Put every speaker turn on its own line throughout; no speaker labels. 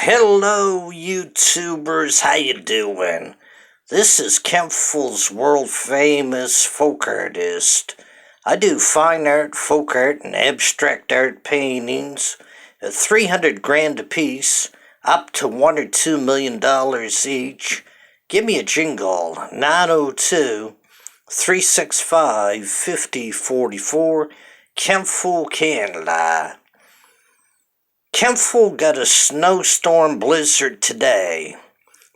Hello, YouTubers. How you doing? This is Kentville's world-famous folk artist. I do fine art, folk art, and abstract art paintings at 300 grand a piece, up to $1 or $2 million each. Give me a jingle, 902-365-5044, Kentville, Canada. Kentville got a snowstorm blizzard today.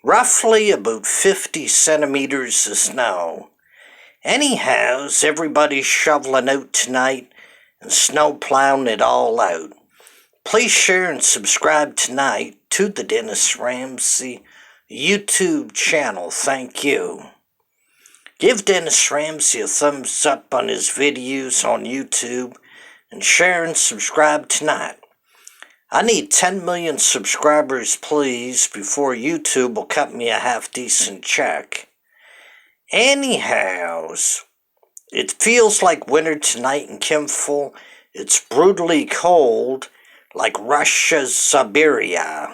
Roughly about 50 centimeters of snow. Anyhows, everybody's shoveling out tonight and snow plowing it all out. Please share and subscribe tonight to the Dennis Ramsey YouTube channel. Thank you. Give Dennis Ramsey a thumbs up on his videos on YouTube and share and subscribe tonight. I need 10 million subscribers, please, before YouTube will cut me a half-decent check. Anyhows, it feels like winter tonight in Kentville. It's brutally cold, like Russia's Siberia.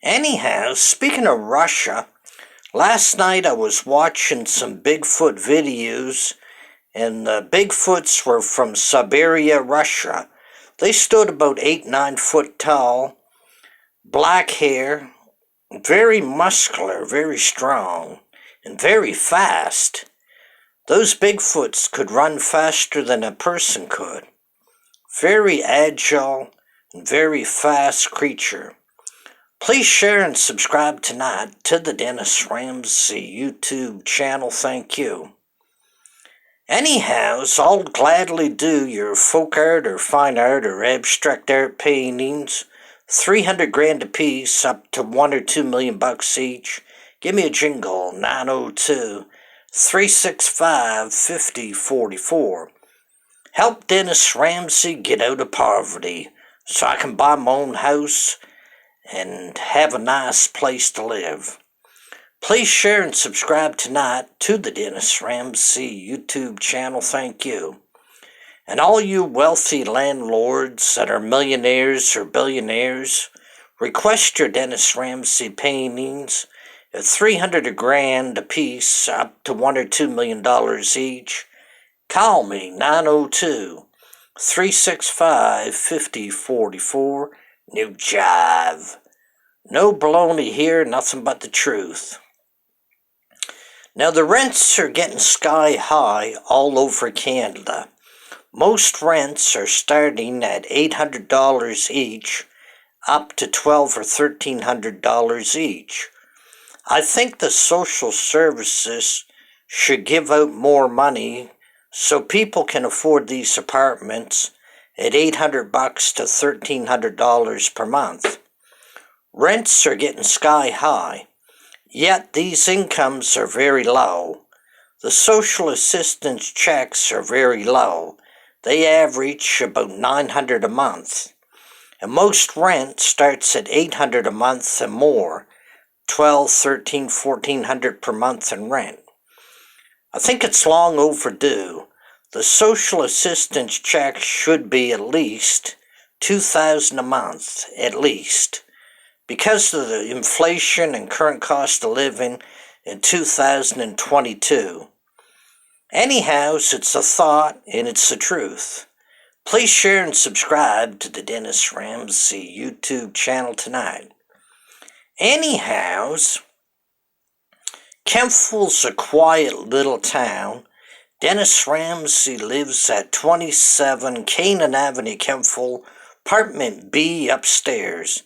Anyhow, speaking of Russia, last night I was watching some Bigfoot videos, and the Bigfoots were from Siberia, Russia. They stood about 8-9 foot tall, black hair, very muscular, very strong, and very fast. Those Bigfoots could run faster than a person could. Very agile and very fast creature. Please share and subscribe tonight to the Dennis Ramsey YouTube channel. Thank you. Anyhows, I'll gladly do your folk art or fine art or abstract art paintings, 300 grand a piece, up to $1 or $2 million each. Give me a jingle, 902-365-5044. Help Dennis Ramsey get out of poverty so I can buy my own house and have a nice place to live. Please share and subscribe tonight to the Dennis Ramsey YouTube channel. Thank you. And all you wealthy landlords that are millionaires or billionaires, request your Dennis Ramsey paintings at 300 grand a piece, up to $1 or $2 million each. Call me, 902-365-5044, New Jive. No baloney here, nothing but the truth. Now, the rents are getting sky high all over Canada. Most rents are starting at $800 each, up to $1,200 or $1,300 each. I think the social services should give out more money so people can afford these apartments at $800 to $1,300 per month. Rents are getting sky high. Yet these incomes are very low. The social assistance checks are very low. They average about $900 a month. And most rent starts at $800 a month and more, $1,200, $1,300, $1,400 per month in rent. I think it's long overdue. The social assistance check should be at least $2,000 a month, at least. Because of the inflation and current cost of living in 2022. Anyhow, it's a thought and it's the truth. Please share and subscribe to the Dennis Ramsey YouTube channel tonight. Anyhow, Kentville's a quiet little town. Dennis Ramsey lives at 27 Canaan Avenue, Kentville, apartment B upstairs.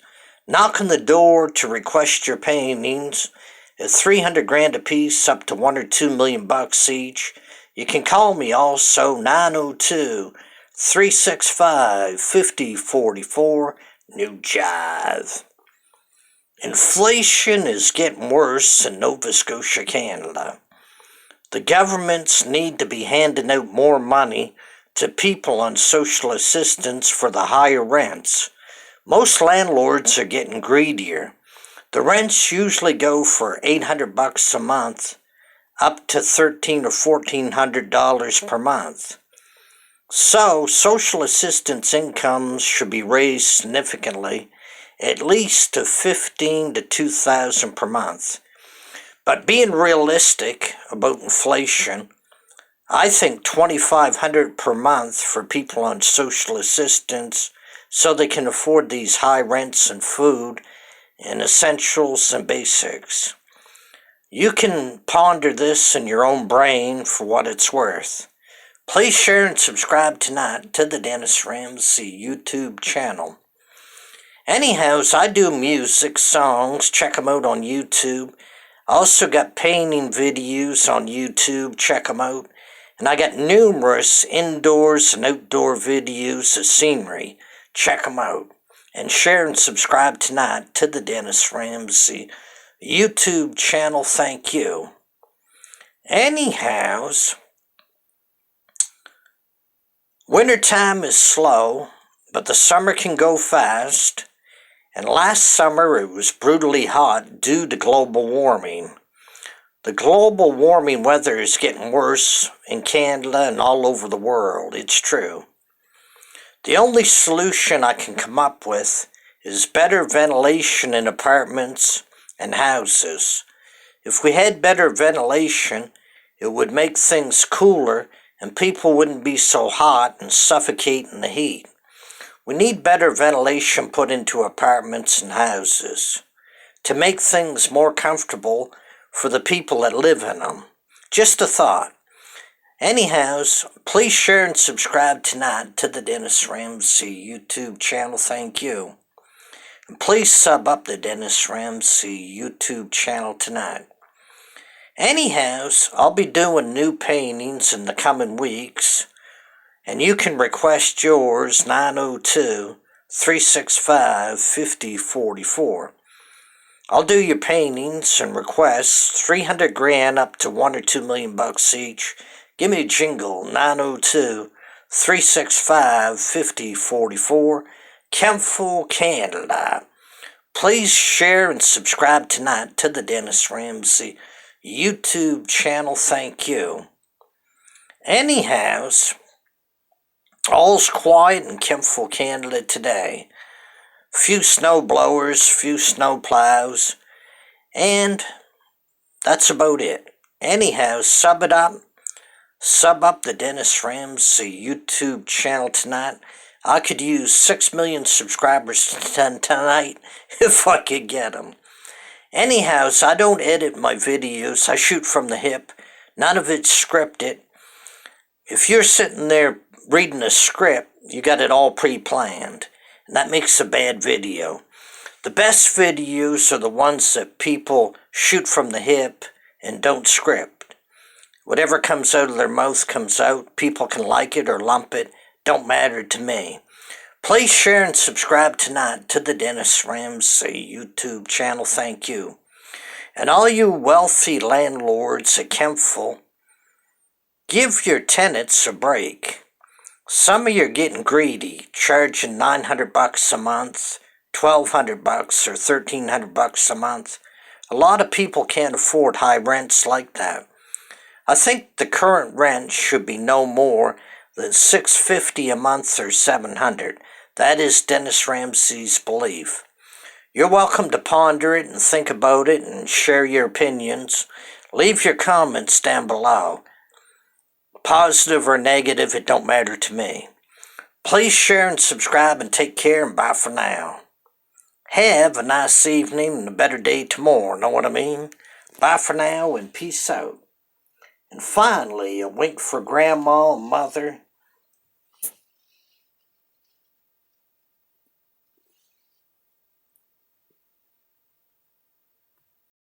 Knock on the door to request your paintings at 300 grand a piece, up to $1 or $2 million each. You can call me also, 902-365-5044, New Jive. Inflation is getting worse in Nova Scotia, Canada. The governments need to be handing out more money to people on social assistance for the higher rents. Most landlords are getting greedier. The rents usually go for $800 a month, up to $1,300 or $1,400 per month. So, social assistance incomes should be raised significantly at least to 15 to 2,000 per month. But being realistic about inflation, I think 2,500 per month for people on social assistance so they can afford these high rents and food and essentials and basics. You can ponder this in your own brain for what it's worth. Please share and subscribe tonight to the Dennis Ramsey YouTube channel. Anyhows, I do music, songs, check them out on YouTube. I also got painting videos on YouTube, check them out. And I got numerous indoors and outdoor videos of scenery, check them out. And share and subscribe tonight to the Dennis Ramsey YouTube channel, thank you. Anyhows, wintertime is slow, but the summer can go fast. And last summer it was brutally hot due to global warming. The global warming weather is getting worse in Canada and all over the world, it's true. The only solution I can come up with is better ventilation in apartments and houses. If we had better ventilation, it would make things cooler and people wouldn't be so hot and suffocate in the heat. We need better ventilation put into apartments and houses to make things more comfortable for the people that live in them. Just a thought. Anyhows, please share and subscribe tonight to the Dennis Ramsey YouTube channel, thank you. And please sub up the Dennis Ramsey YouTube channel tonight. Anyhows, I'll be doing new paintings in the coming weeks. And you can request yours 902-365-5044. I'll do your paintings and requests 300 grand up to $1 or $2 million each. Give me a jingle 902-365-5044. Kentville, Canada. Please share and subscribe tonight to the Dennis Ramsey YouTube channel, thank you. Anyhows, all's quiet in Kentville, Canada today. Few snow blowers, few snow plows, and that's about it. Anyhow, sub up the Dennis Ramsey YouTube channel tonight. I could use 6 million subscribers tonight if I could get them. Anyhow, I don't edit my videos. I shoot from the hip. None of it's scripted. If you're sitting there reading a script, you got it all pre-planned, and that makes a bad video. The best videos are the ones that people shoot from the hip and don't script. Whatever comes out of their mouth comes out. People can like it or lump it. Don't matter to me. Please share and subscribe tonight to the Dennis Ramsey YouTube channel, thank you. And all you wealthy landlords at Kentville, give your tenants a break. Some of you are getting greedy, charging $900 a month, $1,200 or $1,300 a month. A lot of people can't afford high rents like that. I think the current rent should be no more than $650 a month or $700. That is Dennis Ramsey's belief. You're welcome to ponder it and think about it and share your opinions. Leave your comments down below. Positive or negative, it don't matter to me. Please share and subscribe and take care and bye for now. Have a nice evening and a better day tomorrow, know what I mean? Bye for now and peace out. And finally, a wink for Grandma and Mother